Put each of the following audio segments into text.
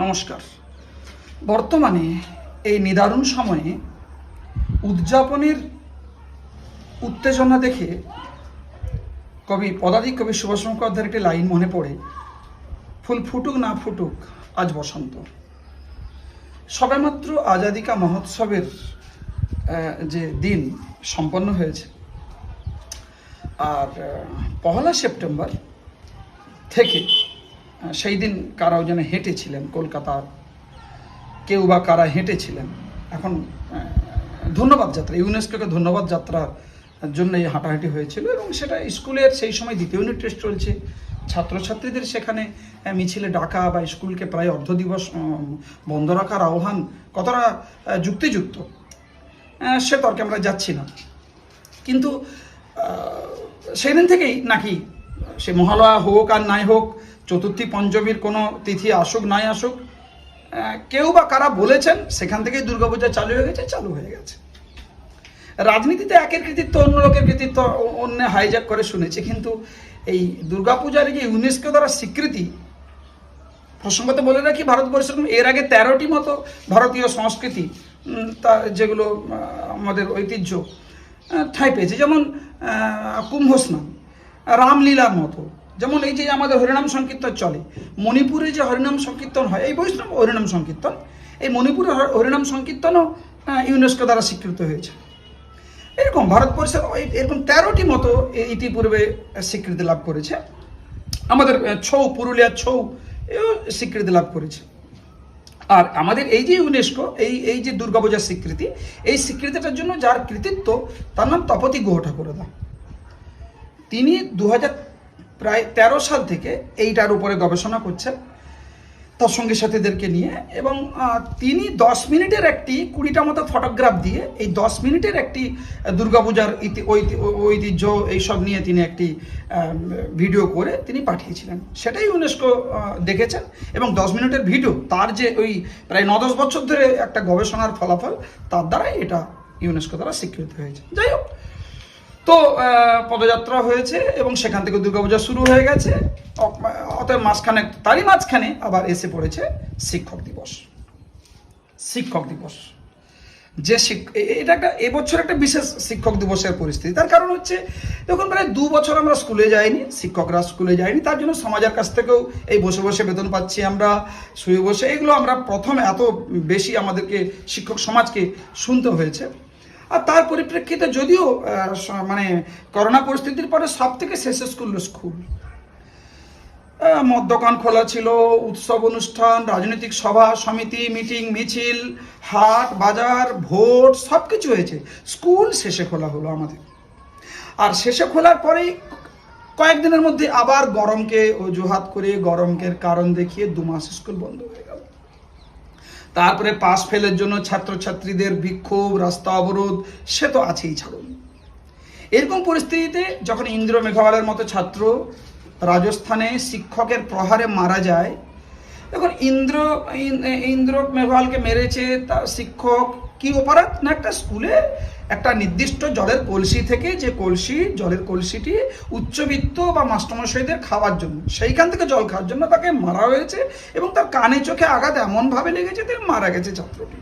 নমস্কার। বর্তমানে এই নিদারুণ সময়ে উদযাপনের উত্তেজনা দেখে পদাতিক কবি সুভাষ মুখোপাধ্যায়ের একটি লাইন মনে পড়ে, ফুল ফুটুক না ফুটুক আজ বসন্ত। সবেমাত্র আজাদি কা মহোৎসবের যে দিন সম্পন্ন হয়েছে, আর 1 সেপ্টেম্বর থেকে সেই দিন কারাও যেন হেঁটেছিলেন কলকাতার, কেউ বা কারা হেঁটেছিলেন। এখন ধন্যবাদ যাত্রা, ইউনেস্কোকে ধন্যবাদ যাত্রার জন্য এই হাঁটাহাঁটি হয়েছিল এবং সেটা স্কুলের সেই সময় 2য় ইউনিট টেস্ট চলছে, ছাত্রছাত্রীদের সেখানে মিছিলে ডাকা বা স্কুলকে প্রায় অর্ধ দিবস বন্ধ রাখার আহ্বান কতটা যুক্তিযুক্ত সে তর্কে আমরা যাচ্ছি না। কিন্তু সেই দিন থেকেই নাকি সে মহালয়া হোক আর নাই হোক, চতুর্থী পঞ্চমীর কোনো তিথি আসুক নাই আসুক, কেউ বা কারা বলেছেন সেখান থেকেই দুর্গাপূজা চালু হয়ে গেছে। রাজনীতিতে একের কৃতিত্ব অন্য লোকের কৃতিত্ব অন্য হাইজ্যাক করে শুনেছি, কিন্তু এই দুর্গাপূজার যে ইউনেস্কো দ্বারা স্বীকৃতি, প্রসঙ্গত বলে রাখি ভারতবর্ষের এর আগে 13টি মতো ভারতীয় সংস্কৃতি তা যেগুলো আমাদের ঐতিহ্য ঠাঁই পেয়েছে, যেমন কুম্ভ স্নান, রামলীলার মতো, যেমন এই যে আমাদের হরিনাম সংকীর্তন চলে, মণিপুরে যে হরিনাম সংকীর্তন হয়, এই বৈষ্ণব হরিনাম সংকীর্তন, এই মণিপুরের হরিনাম সংকীর্তনও ইউনেস্কো দ্বারা স্বীকৃত হয়েছে। এরকম ভারতবর্ষের এরকম 13টি মতো ইতিপূর্বে স্বীকৃতি লাভ করেছে। আমাদের পুরুলিয়ার ছৌ এও স্বীকৃতি লাভ করেছে। আর আমাদের এই যে ইউনেস্কো এই যে দুর্গাপূজার স্বীকৃতি, এই স্বীকৃতিটার জন্য যার কৃতিত্ব তার নাম তপতী গুহ ঠাকুরদা। তিনি 2013 সাল থেকে এইটার উপরে গবেষণা করছেন তার সঙ্গী সাথীদেরকে নিয়ে, এবং তিনি 10 মিনিটের একটি 20টা মতো ফটোগ্রাফ দিয়ে এই 10 মিনিটের একটি দুর্গাপূজার ঐতিহ্য এইসব নিয়ে তিনি একটি ভিডিও করে তিনি পাঠিয়েছিলেন। সেটাই ইউনেস্কো দেখেছেন এবং 10 মিনিটের ভিডিও, তার যে ওই প্রায় 9-10 বছর ধরে একটা গবেষণার ফলাফল, তার দ্বারাই এটা ইউনেস্কো দ্বারা স্বীকৃত হয়েছে। যাই হোক, তো পদযাত্রা হয়েছে এবং সেখান থেকে দুর্গাপূজা শুরু হয়ে গেছে। অতএব তারই মাঝখানে আবার এসে পড়েছে শিক্ষক দিবস। যে এটা একটা এবছর একটা বিশেষ শিক্ষক দিবসের পরিস্থিতি। তার কারণ হচ্ছে, দেখুন, প্রায় 2 বছর আমরা স্কুলে যাইনি, শিক্ষকরা স্কুলে যায়নি, তার জন্য সমাজের কাছ থেকেও এই বসে বসে বেতন পাচ্ছি আমরা, শুয়ে বসে, এগুলো আমরা প্রথমে এত বেশি আমাদেরকে শিক্ষক সমাজকে শুনতে হয়েছে। আর তার পরিপ্রেক্ষিতে যদিও মানে করোনা পরিস্থিতির পরে সব থেকে শেষে স্কুল মদ দোকান খোলা ছিল, উৎসব অনুষ্ঠান, রাজনৈতিক সভা সমিতি, মিটিং মিছিল, হাট বাজার, ভোট, সব কিছু হয়েছে। স্কুল শেষে খোলা হলো আমাদের। আর শেষে খোলার পরেই কয়েকদিনের মধ্যে আবার গরমকে অজুহাত করে, গরমের কারণ দেখিয়ে 2 মাস স্কুল বন্ধ হয়ে গেল। তারপরে পাস ফেলের জন্য ছাত্রছাত্রীদের বিক্ষোভ, রাস্তা অবরোধ, সে তো আছেই, ছাড়ুন। এরকম পরিস্থিতিতে যখন ইন্দ্র মেঘওয়ালের মতো ছাত্র রাজস্থানে শিক্ষকের প্রহারে মারা যায়, তখন ইন্দ্র মেঘওয়ালকে মেরেছে তার শিক্ষক, কি অপরাধ না, একটা স্কুলে একটা নির্দিষ্ট জলের কলসি থেকে, যে জলের কলসিটি উচ্চবিত্ত বা মাস্টারমশাইদের খাওয়ার জন্য, সেইখান থেকে জল খাওয়ার জন্য তাকে মারা হয়েছে এবং তার কানে চোখে আঘাত এমনভাবে লেগেছে যে মারা গেছে ছাত্রটি।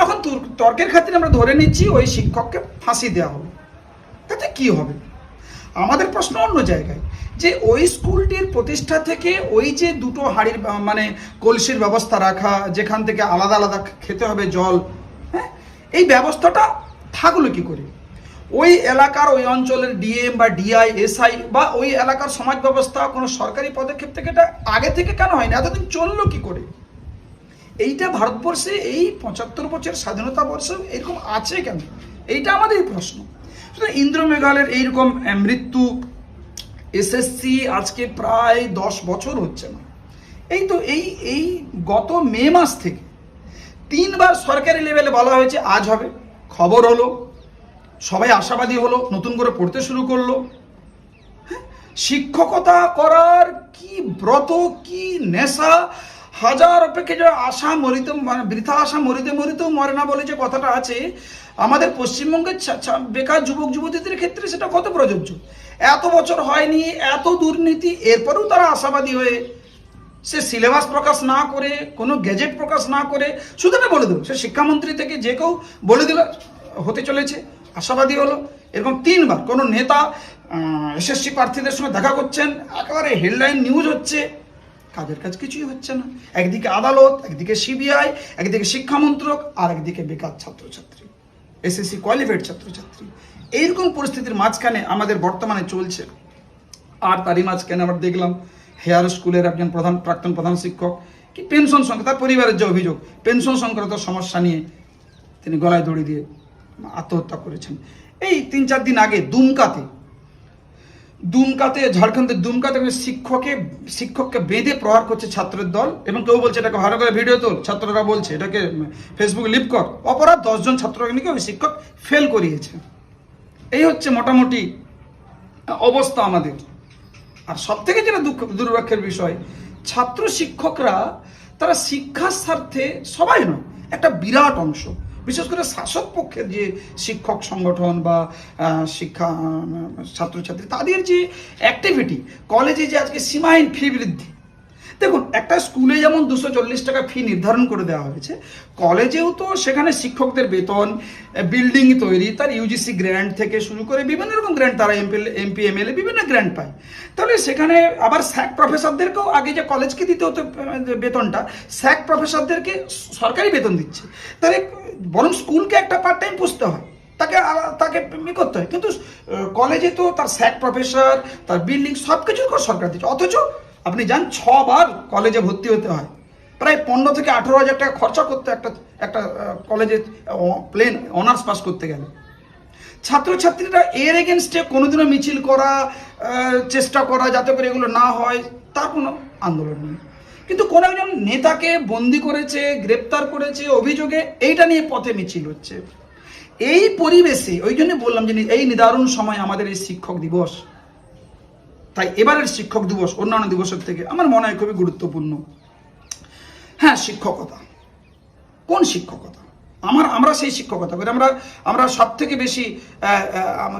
এখন তর্কের খাতিরে আমরা ধরে নিচ্ছি ওই শিক্ষককে ফাঁসি দেওয়া হবে, তাতে কি হবে? আমাদের প্রশ্ন অন্য জায়গায়, যে ওই স্কুলটির প্রতিষ্ঠা থেকে ওই যে 2টো হাঁড়ির মানে কলসির ব্যবস্থা রাখা, যেখান থেকে আলাদা আলাদা খেতে হবে জল, হ্যাঁ, এই ব্যবস্থাটা থাকলো কি করে? ওই এলাকার ওই অঞ্চলের ডিএম বা ডিআই, এসআই বা ওই এলাকার সমাজ ব্যবস্থা কোনো সরকারি পদক্ষেপ থেকে এটা আগে থেকে কেন হয়নি? এতদিন চললো কি করে? এইটা ভারতবর্ষে এই 75 বছর স্বাধীনতা বর্ষে এরকম আছে কেন? এইটা আমাদের প্রশ্ন। ইন্দ্র মেঘওয়ালের এইরকম মৃত্যু এসএসসি আজকে প্রায় 10 বছর হচ্ছে না, এই গত মে মাস থেকে 3 বার সরকারি লেভেলে বলা হয়েছে আজ হবে, খবর হলো, সবাই আশাবাদী হলো, নতুন করে পড়তে শুরু করলো। শিক্ষকতা করার কি ব্রত, কি নেশা, হাজার অপেক্ষা আশা মরিতে, মানে বৃথা আশা মরিতেও মরে না বলে যে কথাটা আছে, আমাদের পশ্চিমবঙ্গের বেকার যুবক যুবতীদের ক্ষেত্রে সেটা কত প্রযোজ্য? এত বছর হয়নি, এত দুর্নীতি, এরপরেও তারা আশাবাদী হয়ে সে সিলেবাস প্রকাশ না করে, কোনো গ্যাজেট প্রকাশ না করে শুধু না বলে দিল, সে শিক্ষামন্ত্রী থেকে যে কেউ বলে দিল হতে চলেছে, আশাবাদী হলো। এরকম 3বার কোনো নেতা এসএসসি প্রার্থীদের সঙ্গে দেখা করছেন, একেবারে হেডলাইন নিউজ হচ্ছে, কাজের কাজ কিছুই হচ্ছে না। একদিকে আদালত, একদিকে সিবিআই, একদিকে শিক্ষামন্ত্রক, আর একদিকে বেকার ছাত্রছাত্রী, এসএসসি কোয়ালিফাইড ছাত্রছাত্রী। এইরকম পরিস্থিতির মাঝখানে আমাদের বর্তমানে চলছে। আর তারই মাঝখানে আমরা দেখলাম হেয়ার স্কুলের একজন প্রাক্তন প্রধান শিক্ষক কি পেনশন সংক্রান্ত, তার পরিবারের যে অভিযোগ, পেনশন সংক্রান্ত সমস্যা নিয়ে তিনি গলায় দড়ি দিয়ে আত্মহত্যা করেছেন। এই 3-4 দিন আগে দুমকাতে ঝাড়খণ্ডের দুমকাতে শিক্ষককে বেঁধে প্রহার করছে ছাত্রের দল, এবং কেউ বলছে এটাকে ভালো করে ভিডিও তোল, ছাত্ররা বলছে এটাকে ফেসবুকে লিভ কর। অপরাধ 10 জন ছাত্রকে নিয়ে ওই শিক্ষক ফেল করিয়েছে। এই হচ্ছে মোটামুটি অবস্থা আমাদের। আর সব থেকে যেটা দুর্ভাগ্যের বিষয়, ছাত্র শিক্ষকরা তারা শিক্ষার স্বার্থে, সবাই নয়, একটা বিরাট অংশ, বিশেষ করে শাসক পক্ষের যে শিক্ষক সংগঠন বা শিক্ষা ছাত্রছাত্রী, তাদের যে অ্যাক্টিভিটি, কলেজে যে আজকে সীমাহীন ফি বৃদ্ধি। দেখুন, একটা স্কুলে যেমন 240 টাকা ফি নির্ধারণ করে দেওয়া হয়েছে, কলেজেও তো সেখানে শিক্ষকদের বেতন, বিল্ডিং তৈরি, তার ইউজিসি গ্র্যান্ট থেকে শুরু করে বিভিন্ন রকম গ্র্যান্ট, তারা এমপি এমএলএ বিভিন্ন গ্র্যান্ট পায়। তাহলে সেখানে আবার স্যাক প্রফেসরদেরকেও, আগে যে কলেজকে দিতে হতো বেতনটা, স্যাক প্রফেসরদেরকে সরকারি বেতন দিচ্ছে। তাহলে বরং স্কুলকে একটা পার্ট টাইম পুষতে হয়, তাকে করতে হয়। কিন্তু কলেজে তো তার স্যাক প্রফেসর, তার বিল্ডিং সব কিছুর সরকার দিচ্ছে। অথচ আপনি যান 6 বার কলেজে ভর্তি হতে হয়, প্রায় 15 থেকে 18 হাজার টাকা খরচা করতে একটা কলেজে প্লেন অনার্স পাস করতে গেলে। ছাত্রছাত্রীরা এর এগেনস্টে কোনোদিনও মিছিল করা, চেষ্টা করা যাতে করে এগুলো না হয়, তার কোনো আন্দোলন নেই। কিন্তু কোনো একজন নেতাকে বন্দি করেছে, গ্রেপ্তার করেছে অভিযোগে, এইটা নিয়ে পথে মিছিল হচ্ছে। এই পরিবেশে ওই জন্য বললাম যে এই নিদারুণ সময় আমাদের এই শিক্ষক দিবস, তাই এবারের শিক্ষক দিবস অন্যান্য দিবসের থেকে আমার মনে হয় খুবই গুরুত্বপূর্ণ। হ্যাঁ, শিক্ষকতা, কোন শিক্ষকতা? আমরা সেই শিক্ষকতা করি। আমরা সব থেকে বেশি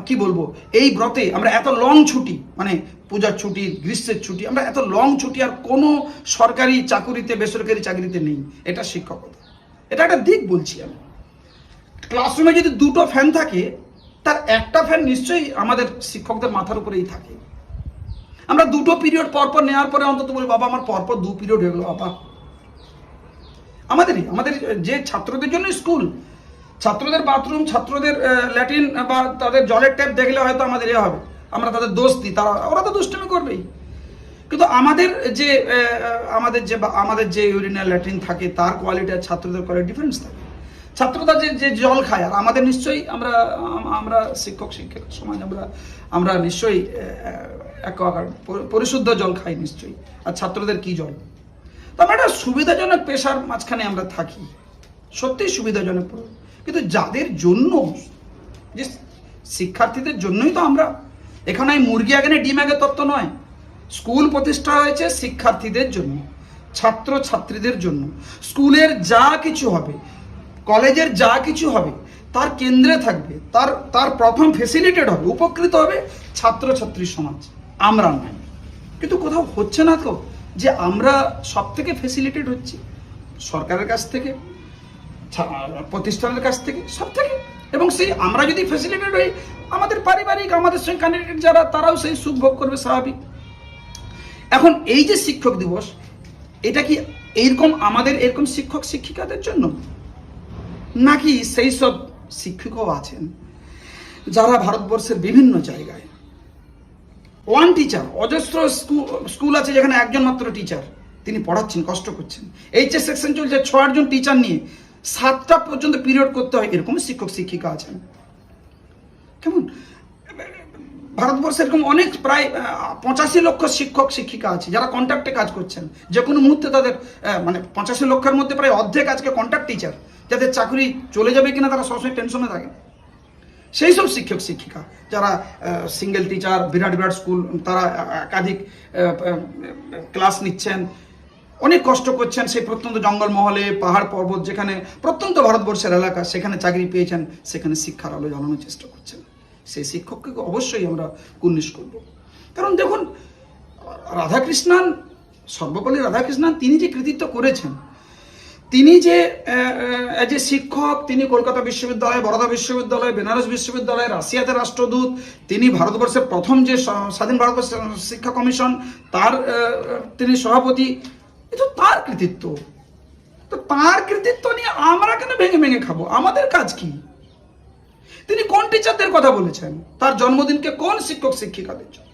কি বলবো, এই ব্রতে আমরা এত লং ছুটি, মানে পূজার ছুটি, গ্রীষ্মের ছুটি, আমরা এত লং ছুটি আর কোনো সরকারি চাকুরিতে, বেসরকারি চাকরিতে নেই। এটা শিক্ষকতা, এটা একটা দিক বলছি আমি। ক্লাসরুমে যদি 2টো ফ্যান থাকে, তার একটা ফ্যান নিশ্চয়ই আমাদের শিক্ষকদের মাথার উপরেই থাকে। আমরা 2টো পিরিয়ড পরপর নেওয়ার পরে অন্তত বলি, বাবা আমার পরপর 2 পিরিয়ড হয়ে গেলো বাবা। আমাদের যে ছাত্রদের জন্য স্কুল, ছাত্রদের বাথরুম, ছাত্রদের ল্যাট্রিন বা তাদের জলের ট্যাপ দেখলে হয়তো আমাদের হবে, আমরা তাদের দোষ দিই, ওরা তো দুষ্টুমি করবেই। কিন্তু আমাদের যে ইউরিনাল ল্যাট্রিন থাকে, তার কোয়ালিটি আর ছাত্রদের কোয়ালিটি ডিফারেন্স থাকে। ছাত্ররা যে জল খায়, আর আমাদের নিশ্চয়ই আমরা শিক্ষক সমাজ আমরা নিশ্চয়ই পরিশুদ্ধ জল খাই নিশ্চয়ই। আর ছাত্রদের কি জল? তো আমরা একটা সুবিধাজনক পেশার মাঝখানে আমরা থাকি, সত্যিই সুবিধাজনক। কিন্তু যাদের জন্য, যে শিক্ষার্থীদের জন্যই তো আমরা এখানে, মুরগি আগে ডিম আগে তত্ত্ব নয়। স্কুল প্রতিষ্ঠা হয়েছে শিক্ষার্থীদের জন্য, ছাত্র ছাত্রীদের জন্য। স্কুলের যা কিছু হবে, কলেজের যা কিছু হবে, তার কেন্দ্রে থাকবে, তার প্রথম ফেসিলিটেড হবে, উপকৃত হবে ছাত্রছাত্রী সমাজ, আমরা নয়। কিন্তু কোথাও হচ্ছে না তো, যে আমরা সব থেকে ফেসিলিটেড হচ্ছি সরকারের কাছ থেকে, প্রতিষ্ঠানের কাছ থেকে, সব থেকে। এবং সেই আমরা যদি ফেসিলিটেড হই, আমাদের পারিবারিক, আমাদের সঙ্গে কানেক্টেড যারা, তারাও সেই সুখ ভোগ করবে, স্বাভাবিক। এখন এই যে শিক্ষক দিবস, এটা কি আমাদের এরকম শিক্ষক শিক্ষিকাদের জন্য, নাকি সেই সব শিক্ষকও আছেন যারা ভারতবর্ষের বিভিন্ন জায়গায়, ওয়ান টিচার, অজস্র স্কুল আছে যেখানে একজন মাত্র টিচার, তিনি পড়াচ্ছেন, কষ্ট করছেন। এইচএস সেকশন চলছে, 6-8 জন টিচার নিয়ে 7টা পর্যন্ত পিরিয়ড করতে হয়, এরকম শিক্ষক শিক্ষিকা আছেন। কেমন ভারতবর্ষে এরকম অনেক, প্রায় 85 লক্ষ শিক্ষক শিক্ষিকা আছে যারা কন্ট্রাক্টে কাজ করছেন। যে কোনো মুহূর্তে তাদের, মানে 85 লক্ষের মধ্যে প্রায় অর্ধেক আজকে কন্ট্রাক্ট টিচার, যাদের চাকরি চলে যাবে কিনা তারা সবসময় টেনশনে থাকে। সেই সব শিক্ষক শিক্ষিকা যারা সিঙ্গেল টিচার, বিরাট স্কুল, তারা একাধিক ক্লাস নিচ্ছেন, অনেক কষ্ট করছেন, সেই প্রত্যন্ত জঙ্গলমহলে, পাহাড় পর্বত, যেখানে প্রত্যন্ত ভারতবর্ষের এলাকা, সেখানে চাকরি পেয়েছেন, সেখানে শিক্ষার আলো জ্বালানোর চেষ্টা করছেন। সেই শিক্ষককে অবশ্যই আমরা কুর্নিশ করব। কারণ দেখুন, রাধাকৃষ্ণান সর্বপল্লী রাধাকৃষ্ণন তিনি যে কৃতিত্ব করেছেন, তিনি যে যে শিক্ষক, তিনি কলকাতা বিশ্ববিদ্যালয়, বরোদা বিশ্ববিদ্যালয়, বেনারস বিশ্ববিদ্যালয়, রাশিয়াতে রাষ্ট্রদূত, তিনি ভারতবর্ষের প্রথম যে স্বাধীন ভারতবর্ষ শিক্ষা কমিশন তার তিনি সভাপতি, এ তো তার কৃতিত্ব। তো তার কৃতিত্ব নিয়ে আমরা কেন ভেঙে ভেঙে খাবো? আমাদের কাজ কি? তিনি কোন টিচারদের কথা বলেছেন? তার জন্মদিনকে কোন শিক্ষক শিক্ষিকাদের জন্য?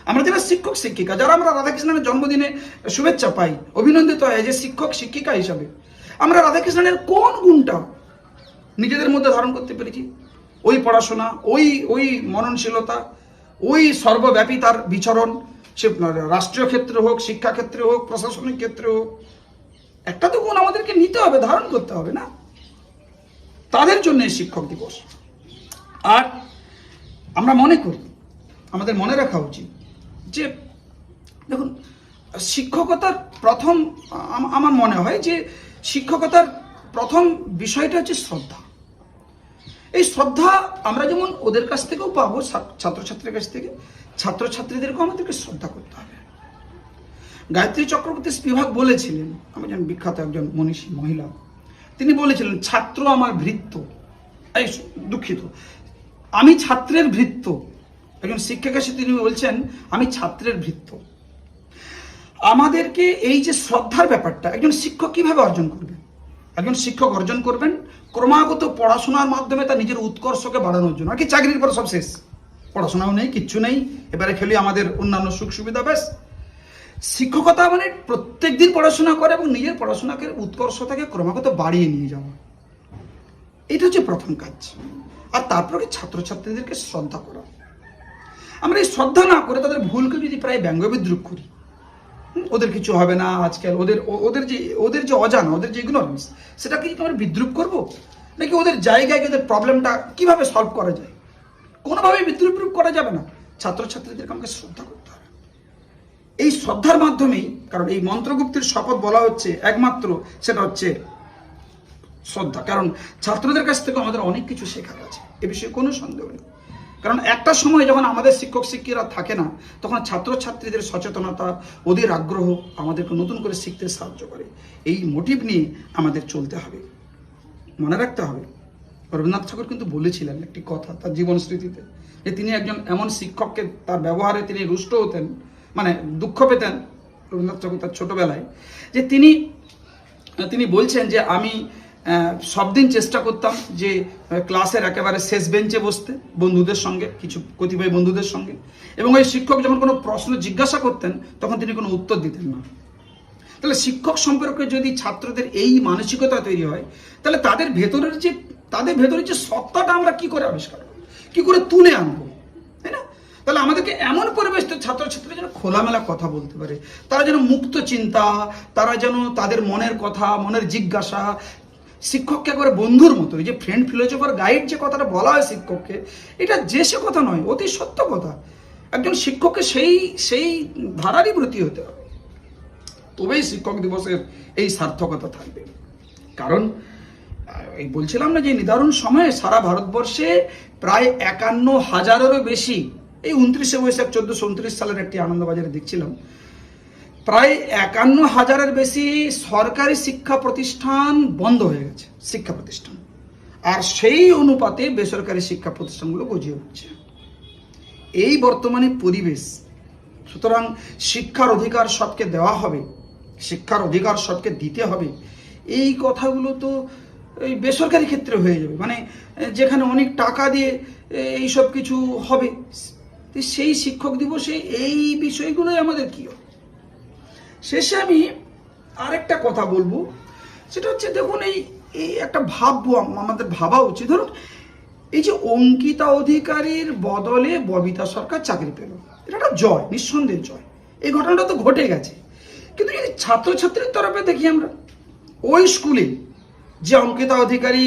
আমরা যারা শিক্ষক শিক্ষিকা, যারা আমরা রাধাকৃষ্ণনের জন্মদিনে শুভেচ্ছা পাই, অভিনন্দিত হয় যে শিক্ষক শিক্ষিকা হিসাবে, আমরা রাধাকৃষ্ণনের কোন গুণটা নিজেদের মধ্যে ধারণ করতে পেরেছি? ওই পড়াশোনা, ওই মননশীলতা, ওই সর্বব্যাপী তার বিচরণ, সে রাষ্ট্রীয় ক্ষেত্রে হোক, শিক্ষা ক্ষেত্রে হোক, প্রশাসনিক ক্ষেত্রে হোক, একটা তো গুণ আমাদেরকে নিতে হবে, ধারণ করতে হবে না? তাদের জন্য শিক্ষক দিবস। আর আমরা মনে করি, আমাদের মনে রাখা উচিত যে দেখুন, শিক্ষকতার প্রথম, আমার মনে হয় যে শিক্ষকতার প্রথম বিষয়টা হচ্ছে শ্রদ্ধা। এই শ্রদ্ধা আমরা যেমন ওদের কাছ থেকেও পাবো, ছাত্রছাত্রীর কাছ থেকে, ছাত্রছাত্রীদেরকেও আমাদেরকে শ্রদ্ধা করতে হবে। গায়ত্রী চক্রবর্তী স্পিভাক বলেছিলেন, আমি যেন বিখ্যাত একজন মনীষী মহিলা, তিনি বলেছিলেন, ছাত্র আমার ভৃত্য, এই দুঃখিত, আমি ছাত্রের ভৃত্য। একজন শিক্ষক এসে তিনি বলছেন, আমি ছাত্রের ভৃত্য। আমাদেরকে এই যে শ্রদ্ধার ব্যাপারটা একজন শিক্ষক কিভাবে অর্জন করবেন? একজন শিক্ষক অর্জন করবেন ক্রমাগত পড়াশোনার মাধ্যমে তার নিজের উৎকর্ষকে বাড়ানোর জন্য। আর কি, চাকরির পর সব শেষ, পড়াশোনাও নেই, কিচ্ছু নেই, এবারে খেলি আমাদের অন্যান্য সুখ সুবিধা, ব্যাস। শিক্ষকতা মানে প্রত্যেক দিন পড়াশোনা করে এবং নিজের পড়াশোনাকে উৎকর্ষতাকে ক্রমাগত বাড়িয়ে নিয়ে যাওয়া, এটা হচ্ছে প্রথম কাজ। আর তারপরে ছাত্রছাত্রীদেরকে শ্রদ্ধা করা। আমরা এই শ্রদ্ধা না করে তাদের ভুলকে যদি প্রায় ব্যঙ্গ বিদ্রুপ করি, ওদের কিছু হবে না আজকাল, ওদের যে অজানা, ওদের যে ইগনোরেন্স, সেটাকে কি আমরা বিদ্রুপ করবো? নাকি ওদের জায়গায় ওদের প্রবলেমটা কিভাবে সলভ করা যায়? কোনোভাবেই বিদ্রুপ করা যাবে না। ছাত্রছাত্রীদেরকে আমাকে শ্রদ্ধা করতে হবে। এই শ্রদ্ধার মাধ্যমেই, কারণ এই মন্ত্রগুপ্তির শপথ বলা হচ্ছে একমাত্র, সেটা হচ্ছে শ্রদ্ধা। কারণ ছাত্রদের কাছ থেকে আমাদের অনেক কিছু শেখার আছে, এ বিষয়ে কোনো সন্দেহ নেই। কারণ একটা সময় যখন আমাদের শিক্ষক শিক্ষিকারা থাকে না, তখন ছাত্রছাত্রীদের সচেতনতা, ওদের আগ্রহ আমাদেরকে নতুন করে শিখতে সাহায্য করে। এই মোটিভ নিয়ে আমাদের চলতে হবে। মনে রাখতে হবে, রবীন্দ্রনাথ ঠাকুর কিন্তু বলেছিলেন একটি কথা তার জীবন স্মৃতিতে, যে তিনি একজন এমন শিক্ষককে তার ব্যবহারে তিনি রুষ্ট হতেন, মানে দুঃখ পেতেন রবীন্দ্রনাথ ঠাকুর তার ছোটবেলায়, যে তিনি বলছেন যে আমি সব দিন চেষ্টা করতাম যে ক্লাসের একেবারে শেষ বেঞ্চে বসতে বন্ধুদের সঙ্গে, কিছু কতিপয় বন্ধুদের সঙ্গে, এবং ওই শিক্ষক যখন কোনো প্রশ্ন জিজ্ঞাসা করতেন তখন তিনি কোনো উত্তর দিতেন না। তাহলে শিক্ষক সম্পর্কে যদি ছাত্রদের এই মানসিকতা তৈরি হয়, তাহলে তাদের ভেতরের যে সত্তাটা আমরা কি করে আবিষ্কার করব, কি করে তুলে আনবো, তাই না? তাহলে আমাদেরকে এমন পরিবেশ, ছাত্রছাত্রীরা যেন খোলামেলা কথা বলতে পারে, তারা যেন মুক্ত চিন্তা, তারা যেন তাদের মনের কথা, মনের জিজ্ঞাসা শিক্ষককে একবারে বন্ধুর মতো, এই যে ফ্রেন্ড ফিলোসফার গাইড যে কথাটা বলা হয় শিক্ষককে, এটা যে সে কথা নয়, অতি সত্য কথা। একজন শিক্ষককে সেই ধারারই ব্রতী হতে হবে, তবেই শিক্ষক দিবসের এই সার্থকতা থাকবে। কারণ এই বলছিলাম না যে নির্ধারণ সময়ে সারা ভারতবর্ষে প্রায় 51,000-এরও বেশি, এই 29শে বৈশাখ 1429 সালের একটি আনন্দবাজারে দেখছিলাম, প্রায় 51,000-এর বেশি সরকারি শিক্ষা প্রতিষ্ঠান বন্ধ হয়ে গেছে, শিক্ষা প্রতিষ্ঠান। আর সেই অনুপাতে বেসরকারি শিক্ষা প্রতিষ্ঠানগুলো গজিয়ে উঠছে। এই বর্তমানে পরিবেশ, সুতরাং শিক্ষার অধিকার সবকে দেওয়া হবে, শিক্ষার অধিকার সবকে দিতে হবে, এই কথাগুলো তো এই বেসরকারি ক্ষেত্রে হয়ে যাবে, মানে যেখানে অনেক টাকা দিয়ে এইসব কিছু হবে। সেই শিক্ষক দিবসে এই বিষয়গুলোই আমাদের কি হবে। শেষে আমি আরেকটা কথা বলবো, সেটা হচ্ছে দেখুন, এই একটা ভাববো, আমাদের ভাবা উচিত। ধরুন এই যে অঙ্কিতা অধিকারীর বদলে ববিতা সরকার চাকরি পেল, এটা একটা জয়, নিঃসন্দেহ জয়, এই ঘটনাটা তো ঘটে গেছে। কিন্তু যদি ছাত্রছাত্রীর তরফে দেখি আমরা, ওই স্কুলে যে অঙ্কিতা অধিকারী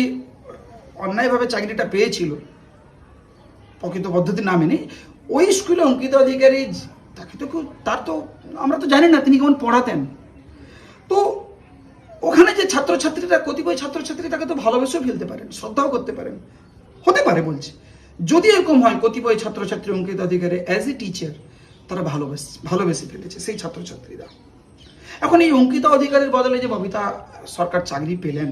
অন্যায়ভাবে চাকরিটা পেয়েছিল প্রকৃত পদ্ধতি না মেনে, ওই স্কুলে অঙ্কিতা অধিকারী তার তো আমরা তো জানি না তিনি কেমন পড়াতেন। তো ওখানে যে ছাত্রছাত্রীরা, কতিপয় ছাত্রছাত্রী তাকে তো ভালোবেসেও ফেলতে পারেন, শ্রদ্ধাও করতে পারেন, হতে পারে বলছি। যদি এরকম হয় কতিপয় ছাত্রছাত্রী অঙ্কিতা অধিকারী অ্যাজ এ টিচার তারা ভালোবেসে ফেলেছে সেই ছাত্রছাত্রীরা, এখন এই অঙ্কিতা অধিকারের বদলে যে ববিতা সরকার চাকরি পেলেন,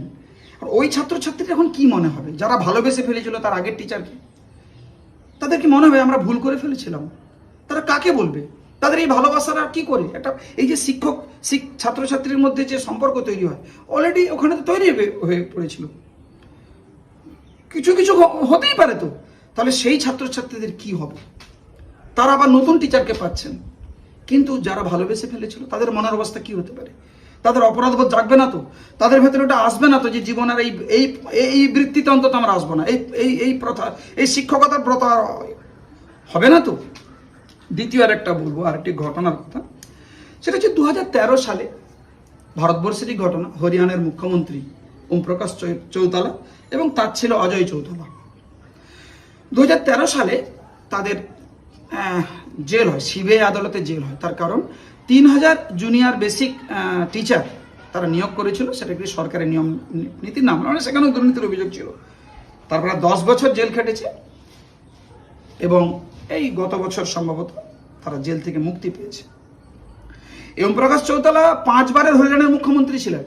ওই ছাত্রছাত্রীর এখন কি মনে হবে যারা ভালোবেসে ফেলেছিল তার আগের টিচারকে? তাদের কি মনে হবে আমরা ভুল করে ফেলেছিলাম? তারা কাকে বলবে? তাদের এই ভালোবাসাটা কি করে একটা এই যে শিক্ষক ছাত্রছাত্রীর মধ্যে যে সম্পর্ক তৈরি হয়, অলরেডি ওখানে তো তৈরি হয়ে পড়েছিল। কিছু কিছু হতেই পারে তো, তাহলে সেই ছাত্রছাত্রীদের কি হবে? তারা আবার নতুন টিচারকে পাচ্ছেন, কিন্তু যারা ভালোবেসে ফেলেছিল তাদের মনের অবস্থা কি হতে পারে? তাদের অপরাধবোধ জাগবে না তো? তাদের ভেতরে ওটা আসবে না তো যে জীবনের এই এই এই বৃত্তিতে অন্তত আমরা আসবো না, এই এই এই প্রথা, এই শিক্ষকতার প্রথা হবে না তো? দ্বিতীয় আরেকটা বলবো, আরেকটি ঘটনার কথা, সেটা হচ্ছে 2013 সালে ভারতবর্ষেরই ঘটনা। হরিয়ানার মুখ্যমন্ত্রী ওম প্রকাশ চৌতালা এবং তার ছিল অজয় চৌতালা। 2013 সালে তাদের জেল হয়, সিবিআই আদালতে জেল হয়। তার কারণ 3000 জুনিয়র বেসিক টিচার তারা নিয়োগ করেছিল, সেটা কি সরকারের নিয়ম নীতির নাম, মানে সেখানেও দুর্নীতির অভিযোগ ছিল। তারপরে 10 বছর জেল খেটেছে এবং এই গত বছর সম্ভবত তারা জেল থেকে মুক্তি পেয়েছে। ওম প্রকাশ চৌতালা 5 বারের হরিয়ানার মুখ্যমন্ত্রী ছিলেন।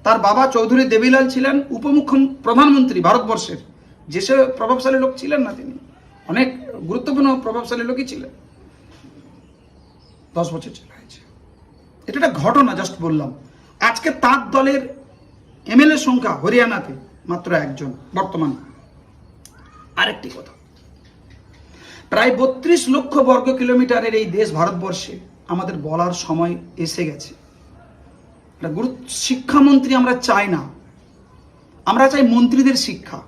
তার বাবা চৌধুরী দেবীলাল ছিলেন প্রধানমন্ত্রী ভারতবর্ষের। যেসব প্রভাবশালী লোক ছিলেন না, তিনি অনেক গুরুত্বপূর্ণ প্রভাবশালী লোকই ছিলেন। 10 বছর জেল হয়েছে। এটা একটা ঘটনা, জাস্ট বললাম। আজকে তার দলের এমএলএ সংখ্যা হরিয়ানাতে মাত্র 1 জন বর্তমানে। আরেকটি কথা, প্রায় 32 লক্ষ বর্গ কিলোমিটারের এই দেশ ভারতবর্ষে আমাদের বলার সময় এসে গেছে। শিক্ষামন্ত্রী আমরা চাই না, আমরা চাই মন্ত্রীদের শিক্ষা।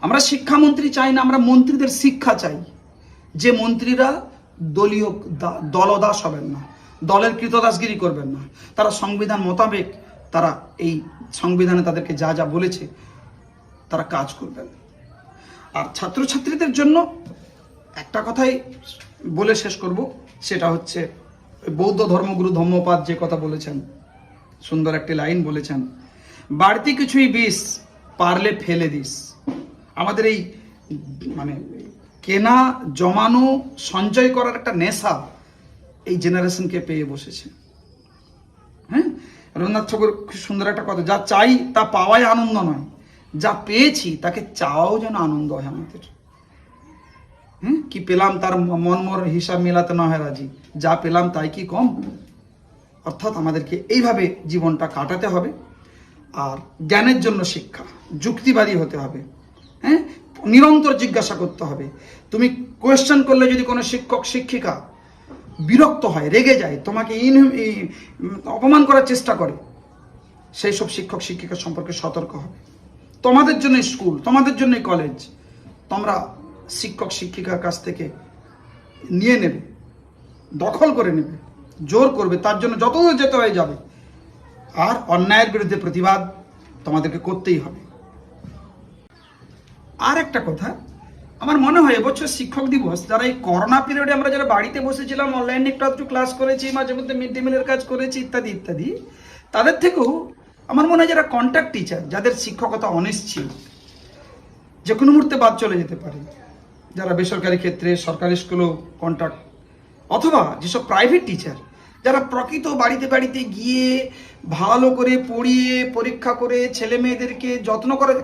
আমরা শিক্ষামন্ত্রী চাই না, আমরা মন্ত্রীদের শিক্ষা চাই। যে মন্ত্রীরা দলীয় দলদাস হবেন না, দলের কৃতদাসগিরি করবেন না, তারা সংবিধান মোতাবেক তারা এই সংবিধানে তাদেরকে যা যা বলেছে তারা কাজ করবেন। আর ছাত্রছাত্রীদের জন্য একটা কথাই বলে শেষ করব, সেটা হচ্ছে বৌদ্ধ ধর্মগুরু ধম্মপাদ যে কথা বলেছেন, সুন্দর একটি লাইন বলেছেন, বাড়তি কিছুই বিষ, পারলে ফেলে দিস। আমাদের এই মানে কেনা জমানো সঞ্চয় করার একটা নেশা এই জেনারেশনকে পেয়ে বসেছে। হ্যাঁ, রবীন্দ্রনাথ ঠাকুর খুব সুন্দর একটা কথা, যা চাই তা পাওয়াই আনন্দ নয়, যা পেয়েছি তাকে চাওয়াও যেন আনন্দ হয় আমাদের। কি পেলাম তার মন মোর হিসাব মেলাতে না হয় রাজি, যা পেলাম তাই কি কম। অর্থাৎ আমাদেরকে এইভাবে জীবনটা কাটাতে হবে। আর জ্ঞানের জন্য শিক্ষা, যুক্তিবাদী হতে হবে। হ্যাঁ, নিরন্তর জিজ্ঞাসা করতে হবে। তুমি কোয়েশ্চেন করলে যদি কোনো শিক্ষক শিক্ষিকা বিরক্ত হয়, রেগে যায়, তোমাকে অপমান করার চেষ্টা করে, সেই সব শিক্ষক শিক্ষিকা সম্পর্কে সতর্ক হবে। তোমাদের জন্য স্কুল, তোমাদের জন্য কলেজ, তোমরা শিক্ষক শিক্ষিকার কাছ থেকে নিয়ে নেবে, দখল করে নেবে, জোর করবে, তার জন্য যত যেতে হয়ে যাবে। আর অন্যায়ের বিরুদ্ধে প্রতিবাদ তোমাদেরকে করতেই হবে। আর একটা কথা, আমার মনে হয় এবছর শিক্ষক দিবস, যারা এই করোনা পিরিয়ডে আমরা যারা বাড়িতে বসেছিলাম, অনলাইনে একটু ক্লাস করেছি, মাঝে মধ্যে মিড ডে মিলের কাজ করেছি ইত্যাদি ইত্যাদি, তাদের থেকেও আমার মনে হয় যারা কন্ট্যাক্ট টিচার, যাদের শিক্ষকতা অনিশ্চিত, যে কোনো মুহূর্তে বাদ চলে যেতে পারে, যারা বেসরকারি ক্ষেত্রে সরকারি স্কুলেও কন্ট্যাক্ট, অথবা যেসব প্রাইভেট টিচার যারা প্রকৃত বাড়িতে বাড়িতে গিয়ে ভালো করে পড়িয়ে পরীক্ষা করে ছেলে মেয়েদেরকে যত্ন করেছে।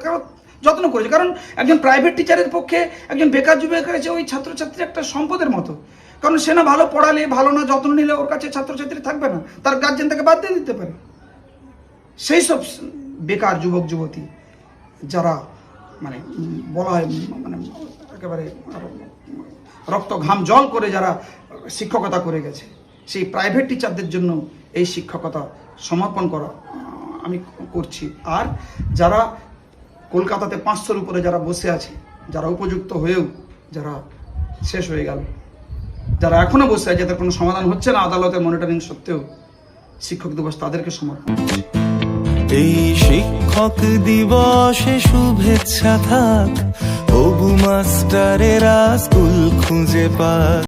কারণ একজন প্রাইভেট টিচারের পক্ষে একজন বেকার যুবকের কাছে ওই ছাত্রছাত্রী একটা সম্পদের মতো। কারণ সে না ভালো পড়ালে, ভালো না যত্ন নিলে ওর কাছে ছাত্রছাত্রী থাকবে না, তার গার্জেন তাকে বাদ দিয়ে দিতে পারে। সেই সব বেকার যুবক যুবতী যারা মানে বলা হয় মানে একেবারে রক্ত ঘাম জল করে যারা শিক্ষকতা করে গেছে, সেই প্রাইভেট টিচারদের জন্য এই শিক্ষকতা সমর্পণ করা আমি করছি। আর যারা কলকাতাতে 500-র উপরে যারা বসে আছে, যারা উপযুক্ত হয়েও যারা শেষ হয়ে গেল, যারা এখনো বসে আছে, যাদের কোনো সমাধান হচ্ছে না আদালতের মনিটরিং সত্ত্বেও, শিক্ষক দিবস তাদেরকে সমর্পণ করছি। এই শিক্ষক দিবসে শুভেচ্ছা থাক, হবু মাস্টারেরা স্কুল খুঁজে পাক।